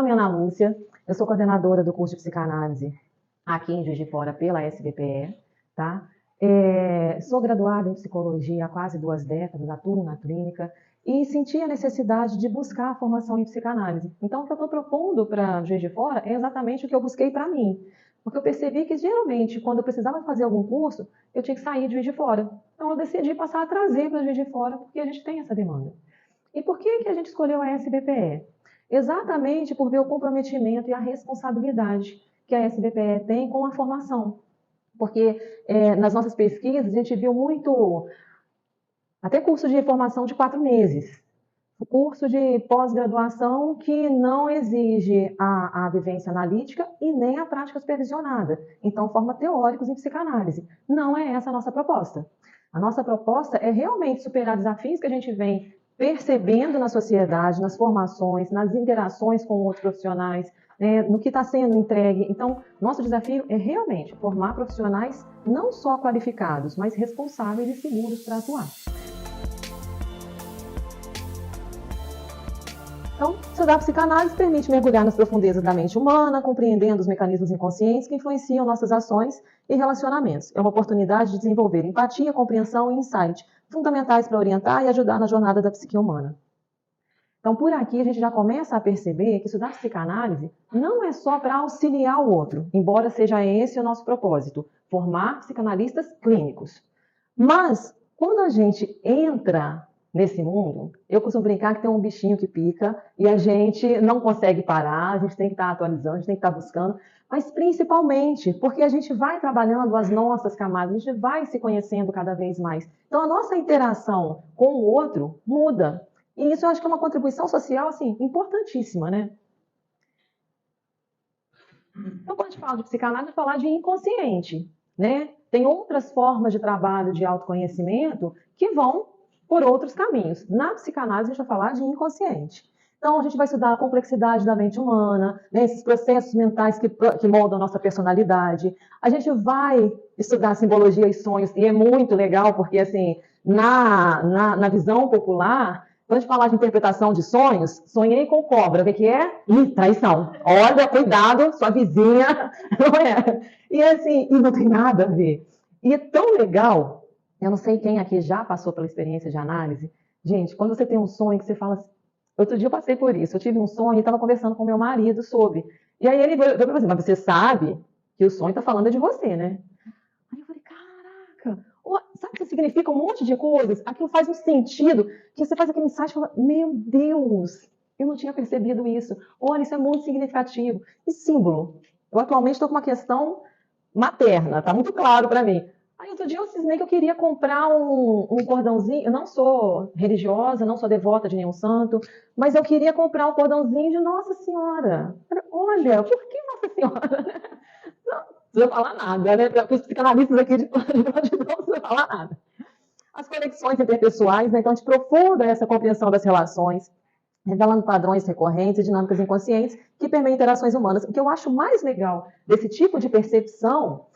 nome é Ana Lúcia, eu sou coordenadora do curso de psicanálise aqui em Juiz de Fora pela SBPE, tá? Sou graduada em psicologia há quase 2 décadas, atuo na clínica e senti a necessidade de buscar a formação em psicanálise. Então, o que eu estou propondo para Juiz de Fora é exatamente o que eu busquei para mim, porque eu percebi que geralmente, quando eu precisava fazer algum curso, eu tinha que sair de Juiz de Fora. Então, eu decidi passar a trazer para Juiz de Fora, porque a gente tem essa demanda. E por que a gente escolheu a SBPE? Exatamente por ver o comprometimento e a responsabilidade que a SBPE tem com a formação. Porque nas nossas pesquisas a gente viu muito, até curso de formação de 4 meses, curso de pós-graduação que não exige a vivência analítica e nem a prática supervisionada. Então, forma teóricos em psicanálise. Não é essa a nossa proposta. A nossa proposta é realmente superar desafios que a gente vem percebendo na sociedade, nas formações, nas interações com outros profissionais, no que está sendo entregue. Então, nosso desafio é realmente formar profissionais não só qualificados, mas responsáveis e seguros para atuar. Então, estudar psicanálise permite mergulhar nas profundezas da mente humana, compreendendo os mecanismos inconscientes que influenciam nossas ações e relacionamentos. É uma oportunidade de desenvolver empatia, compreensão e insight, fundamentais para orientar e ajudar na jornada da psique humana. Então, por aqui, a gente já começa a perceber que estudar psicanálise não é só para auxiliar o outro, embora seja esse o nosso propósito, formar psicanalistas clínicos. Mas, quando a gente entra nesse mundo, eu costumo brincar que tem um bichinho que pica e a gente não consegue parar, a gente tem que estar atualizando, a gente tem que estar buscando, mas principalmente porque a gente vai trabalhando as nossas camadas, a gente vai se conhecendo cada vez mais. Então, a nossa interação com o outro muda. E isso eu acho que é uma contribuição social, assim, importantíssima, né? Então, quando a gente fala de psicanálise, a gente fala de inconsciente, né? Tem outras formas de trabalho de autoconhecimento que vão por outros caminhos. Na psicanálise, a gente vai falar de inconsciente. Então, a gente vai estudar a complexidade da mente humana, né, esses processos mentais que moldam a nossa personalidade. A gente vai estudar simbologia e sonhos, e é muito legal, porque, assim, na visão popular, quando a gente falar de interpretação de sonhos, sonhei com cobra, o que é? Traição. Olha, cuidado, sua vizinha, não é? E assim, e não tem nada a ver. E é tão legal, eu não sei quem aqui já passou pela experiência de análise. Gente, quando você tem um sonho que você fala assim, outro dia eu passei por isso, eu tive um sonho e estava conversando com meu marido sobre. E aí ele veio para mim, mas você sabe que o sonho está falando de você, né? Aí eu falei, caraca, sabe que significa um monte de coisas? Aquilo faz um sentido, que você faz aquele insight e fala, meu Deus, eu não tinha percebido isso. Olha, isso é muito significativo. E símbolo? Eu atualmente estou com uma questão materna, tá muito claro para mim. Aí outro dia eu cismei que eu queria comprar um cordãozinho, eu não sou religiosa, não sou devota de nenhum santo, mas eu queria comprar um cordãozinho de Nossa Senhora. Olha, por que Nossa Senhora? Não precisa falar nada, né? Para os psicanalistas aqui de não precisa falar nada. As conexões interpessoais, né? Então a gente aprofunda essa compreensão das relações, revelando padrões recorrentes e dinâmicas inconscientes que permeiam interações humanas. O que eu acho mais legal desse tipo de percepção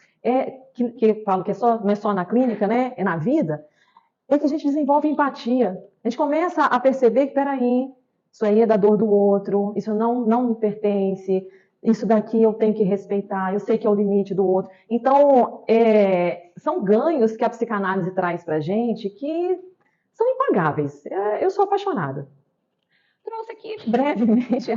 que falo que não é só na clínica, né? É na vida, é que a gente desenvolve empatia. A gente começa a perceber que, peraí, isso aí é da dor do outro, isso não me pertence, isso daqui eu tenho que respeitar, eu sei que é o limite do outro. Então, são ganhos que a psicanálise traz para a gente que são impagáveis. Eu sou apaixonada. Trouxe aqui brevemente, é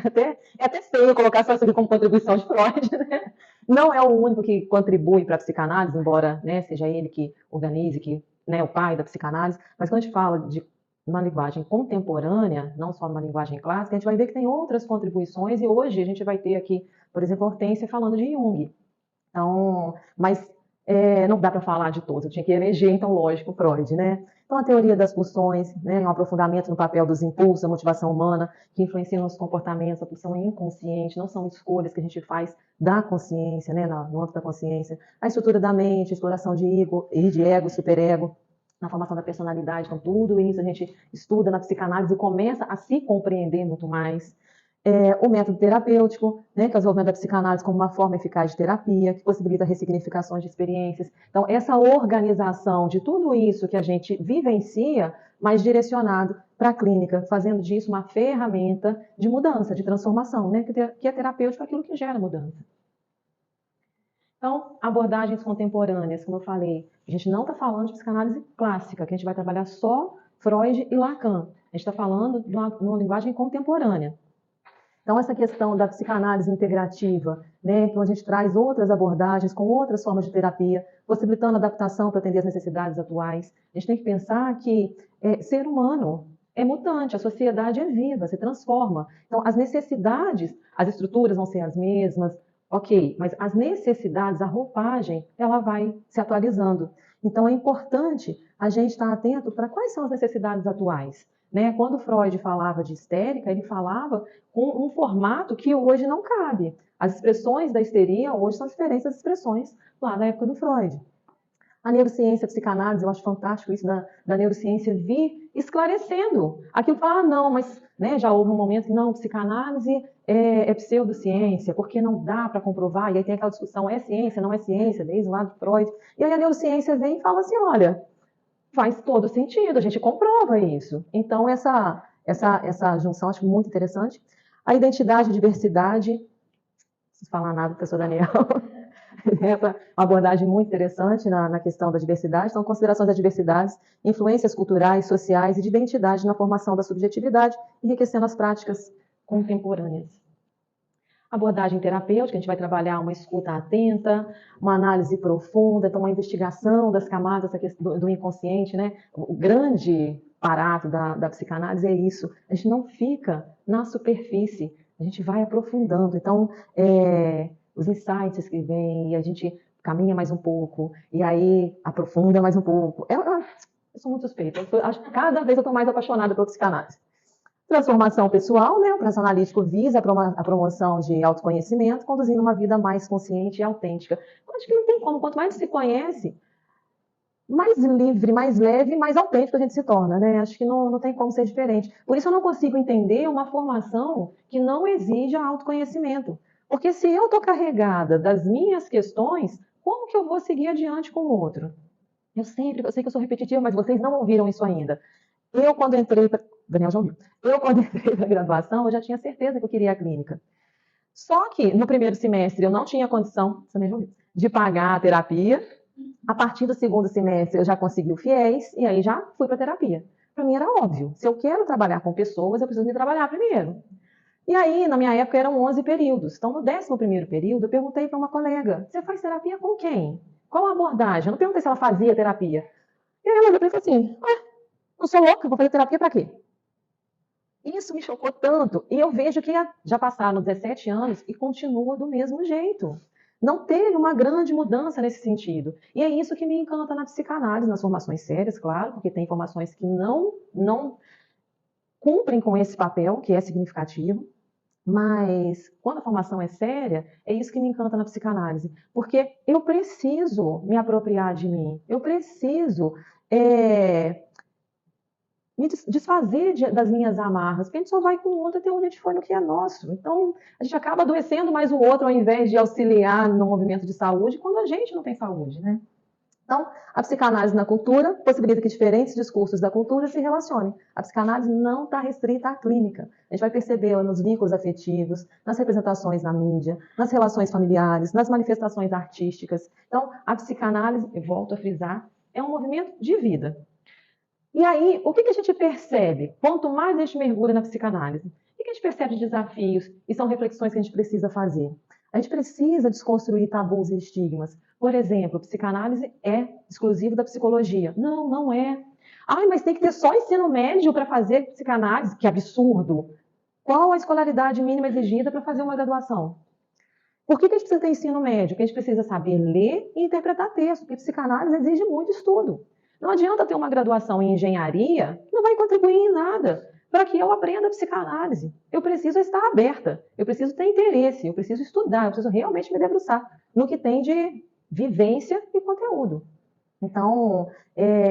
até feio colocar só isso aqui como contribuição de Freud, né? Não é o único que contribui para a psicanálise, embora, né, seja ele que organize, que, né, o pai da psicanálise, mas quando a gente fala de uma linguagem contemporânea, não só numa linguagem clássica, a gente vai ver que tem outras contribuições, e hoje a gente vai ter aqui, por exemplo, Hortência falando de Jung. Então, mas não dá para falar de todos, eu tinha que eleger, então, lógico, Freud, né? Então, a teoria das pulsões, né, um aprofundamento no papel dos impulsos, da motivação humana, que influenciam nos comportamentos, a pulsão inconsciente, não são escolhas que a gente faz da consciência, né, no âmbito da consciência, a estrutura da mente, a exploração de ego, superego, na formação da personalidade, então tudo isso a gente estuda na psicanálise e começa a se compreender muito mais. O método terapêutico, né, que é o desenvolvimento da psicanálise como uma forma eficaz de terapia, que possibilita ressignificações de experiências. Então, essa organização de tudo isso que a gente vivencia mais direcionado para a clínica, fazendo disso uma ferramenta de mudança, de transformação, né? Que é terapêutico aquilo que gera mudança. Então, abordagens contemporâneas, como eu falei, a gente não está falando de psicanálise clássica, que a gente vai trabalhar só Freud e Lacan. A gente está falando de uma linguagem contemporânea. Então, essa questão da psicanálise integrativa, né, que a gente traz outras abordagens com outras formas de terapia, possibilitando adaptação para atender as necessidades atuais. A gente tem que pensar que ser humano é mutante, a sociedade é viva, se transforma. Então, as necessidades, as estruturas vão ser as mesmas, ok, mas as necessidades, a roupagem, ela vai se atualizando. Então, é importante a gente estar atento para quais são as necessidades atuais. Né? Quando Freud falava de histérica, ele falava com um formato que hoje não cabe. As expressões da histeria hoje são diferentes das expressões lá na época do Freud. A neurociência, a psicanálise, eu acho fantástico isso da neurociência vir esclarecendo. Aquilo fala, não, mas né, já houve um momento que não, psicanálise é pseudociência, porque não dá para comprovar, e aí tem aquela discussão, é ciência, não é ciência, desde lá do Freud. E aí a neurociência vem e fala assim, olha, faz todo sentido, a gente comprova isso. Então, essa junção acho muito interessante. A identidade e diversidade, não preciso falar nada, professor Daniel, essa uma abordagem muito interessante na questão da diversidade. Então, consideração das diversidades, influências culturais, sociais e de identidade na formação da subjetividade, enriquecendo as práticas contemporâneas. Abordagem terapêutica, a gente vai trabalhar uma escuta atenta, uma análise profunda, então uma investigação das camadas do inconsciente, né? O grande barato da psicanálise é isso, a gente não fica na superfície, a gente vai aprofundando. Então, os insights que vêm, a gente caminha mais um pouco, e aí aprofunda mais um pouco. Eu sou muito suspeita, acho que cada vez eu estou mais apaixonada pela psicanálise. Transformação pessoal, né? O processo analítico visa a promoção de autoconhecimento, conduzindo uma vida mais consciente e autêntica. Eu acho que não tem como, quanto mais se conhece, mais livre, mais leve, mais autêntico a gente se torna, né? Acho que não tem como ser diferente. Por isso eu não consigo entender uma formação que não exija autoconhecimento. Porque se eu estou carregada das minhas questões, como que eu vou seguir adiante com o outro? Eu sei que eu sou repetitiva, mas vocês não ouviram isso ainda. Quando entrei para... Daniel já ouviu. Quando entrei para a graduação, eu já tinha certeza que eu queria a clínica. Só que, no primeiro semestre, eu não tinha condição de pagar a terapia. A partir do segundo semestre, eu já consegui o FIES, e aí já fui para a terapia. Para mim era óbvio. Se eu quero trabalhar com pessoas, eu preciso me trabalhar primeiro. E aí, na minha época, eram 11 períodos. Então, no 11º período, eu perguntei para uma colega, você faz terapia com quem? Qual a abordagem? Eu não perguntei se ela fazia terapia. E aí ela olhou para mim e falou assim, não sou louca, vou fazer terapia para quê? Isso me chocou tanto. E eu vejo que já passaram 17 anos e continua do mesmo jeito. Não teve uma grande mudança nesse sentido. E é isso que me encanta na psicanálise, nas formações sérias, claro, porque tem formações que não cumprem com esse papel, que é significativo. Mas quando a formação é séria, é isso que me encanta na psicanálise. Porque eu preciso me apropriar de mim. Eu preciso... me desfazer das minhas amarras, porque a gente só vai com o outro até onde a gente foi no que é nosso. Então, a gente acaba adoecendo mais o outro ao invés de auxiliar no movimento de saúde quando a gente não tem saúde, né? Então, a psicanálise na cultura possibilita que diferentes discursos da cultura se relacionem. A psicanálise não está restrita à clínica. A gente vai perceber nos vínculos afetivos, nas representações na mídia, nas relações familiares, nas manifestações artísticas. Então, a psicanálise, eu volto a frisar, é um movimento de vida. E aí, o que a gente percebe? Quanto mais a gente mergulha na psicanálise, o que a gente percebe de desafios? E são reflexões que a gente precisa fazer. A gente precisa desconstruir tabus e estigmas. Por exemplo, psicanálise é exclusivo da psicologia. Não, não é. Mas tem que ter só ensino médio para fazer psicanálise? Que absurdo! Qual a escolaridade mínima exigida para fazer uma graduação? Por que a gente precisa ter ensino médio? Porque a gente precisa saber ler e interpretar texto, porque psicanálise exige muito estudo. Não adianta ter uma graduação em engenharia, que não vai contribuir em nada para que eu aprenda psicanálise. Eu preciso estar aberta, eu preciso ter interesse, eu preciso estudar, eu preciso realmente me debruçar no que tem de vivência e conteúdo. Então,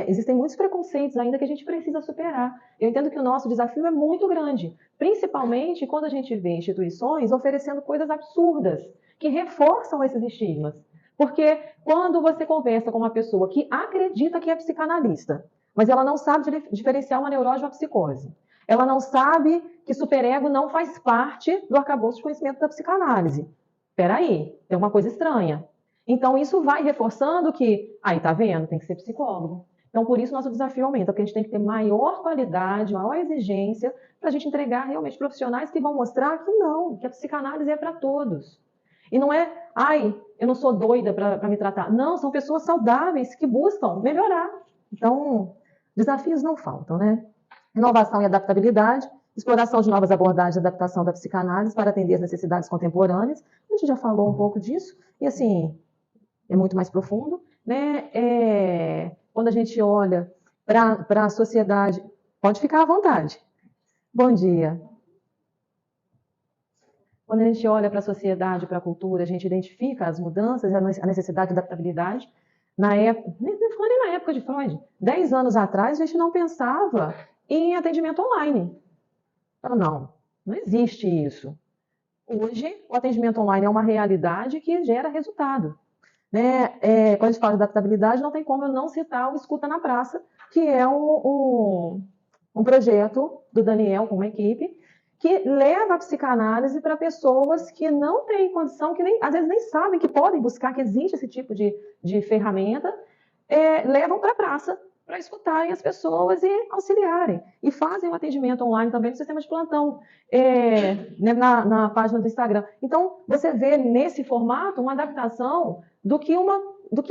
existem muitos preconceitos ainda que a gente precisa superar. Eu entendo que o nosso desafio é muito grande, principalmente quando a gente vê instituições oferecendo coisas absurdas, que reforçam esses estigmas. Porque quando você conversa com uma pessoa que acredita que é psicanalista, mas ela não sabe diferenciar uma neurose de uma psicose. Ela não sabe que superego não faz parte do arcabouço de conhecimento da psicanálise. Espera aí, tem uma coisa estranha. Então, isso vai reforçando que, aí, tá vendo? Tem que ser psicólogo. Então, por isso, nosso desafio aumenta, porque a gente tem que ter maior qualidade, maior exigência, para a gente entregar realmente profissionais que vão mostrar que não, que a psicanálise é para todos. E não é, ai, eu não sou doida para me tratar. Não, são pessoas saudáveis que buscam melhorar. Então, desafios não faltam, né? Inovação e adaptabilidade, exploração de novas abordagens de adaptação da psicanálise para atender as necessidades contemporâneas. A gente já falou um pouco disso, e assim, é muito mais profundo, né? Quando a gente olha para a sociedade, pode ficar à vontade. Bom dia. Quando a gente olha para a sociedade, para a cultura, a gente identifica as mudanças, a necessidade de adaptabilidade. Na época, nem falando na época de Freud, 10 anos atrás, a gente não pensava em atendimento online. Então, não existe isso. Hoje, o atendimento online é uma realidade que gera resultado. Né? Quando a gente fala de adaptabilidade, não tem como eu não citar o Escuta na Praça, que é um projeto do Daniel com uma equipe, que leva a psicanálise para pessoas que não têm condição, que às vezes nem sabem que podem buscar, que existe esse tipo de ferramenta, levam para a praça para escutarem as pessoas e auxiliarem. E fazem o atendimento online também no sistema de plantão, né, na página do Instagram. Então, você vê nesse formato uma adaptação do que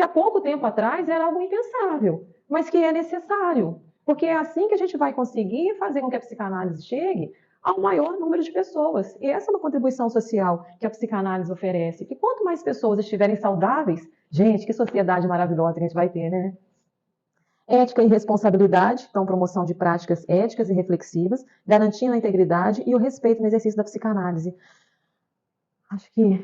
há pouco tempo atrás era algo impensável, mas que é necessário. Porque é assim que a gente vai conseguir fazer com que a psicanálise chegue ao maior número de pessoas. E essa é uma contribuição social que a psicanálise oferece. Que quanto mais pessoas estiverem saudáveis, gente, que sociedade maravilhosa que a gente vai ter, né? Ética e responsabilidade, então promoção de práticas éticas e reflexivas, garantindo a integridade e o respeito no exercício da psicanálise. Acho que,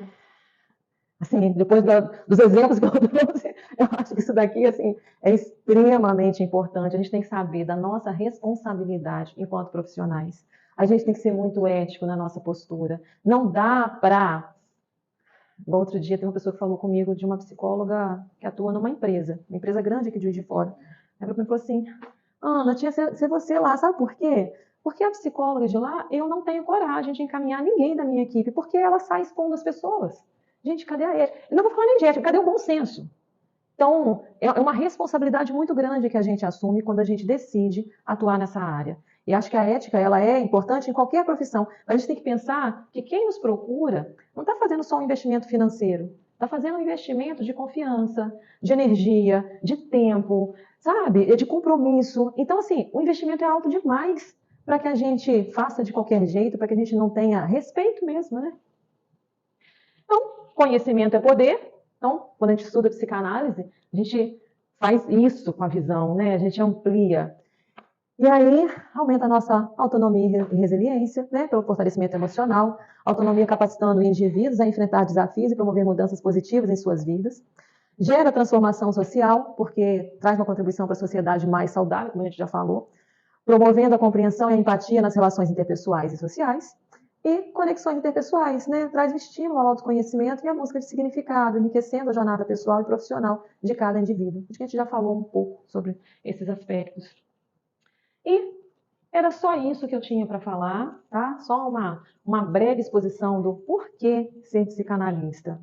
assim, depois dos exemplos que eu trouxe, eu acho que isso daqui, assim, é extremamente importante. A gente tem que saber da nossa responsabilidade enquanto profissionais. A gente tem que ser muito ético na nossa postura. Não dá para... Outro dia tem uma pessoa que falou comigo de uma psicóloga que atua numa empresa grande aqui de Juiz de Fora. Aí ela falou assim, Ana, tinha que ser você lá, sabe por quê? Porque a psicóloga de lá, eu não tenho coragem de encaminhar ninguém da minha equipe, porque ela sai expondo as pessoas. Gente, cadê a ética? Eu não vou falar nem de ética, cadê o bom senso? Então, é uma responsabilidade muito grande que a gente assume quando a gente decide atuar nessa área. E acho que a ética ela é importante em qualquer profissão. A gente tem que pensar que quem nos procura não está fazendo só um investimento financeiro, está fazendo um investimento de confiança, de energia, de tempo, sabe? De compromisso. Então, assim, o investimento é alto demais para que a gente faça de qualquer jeito, para que a gente não tenha respeito mesmo, né? Então, conhecimento é poder. Então, quando a gente estuda psicanálise, a gente faz isso com a visão, né? A gente amplia. E aí, aumenta a nossa autonomia e resiliência, né? Pelo fortalecimento emocional, autonomia capacitando indivíduos a enfrentar desafios e promover mudanças positivas em suas vidas. Gera transformação social, porque traz uma contribuição para a sociedade mais saudável, como a gente já falou, promovendo a compreensão e a empatia nas relações interpessoais e sociais. E conexões interpessoais, né? Traz o estímulo ao autoconhecimento e a busca de significado, enriquecendo a jornada pessoal e profissional de cada indivíduo. Acho que a gente já falou um pouco sobre esses aspectos. E era só isso que eu tinha para falar, tá? Só uma breve exposição do porquê ser psicanalista.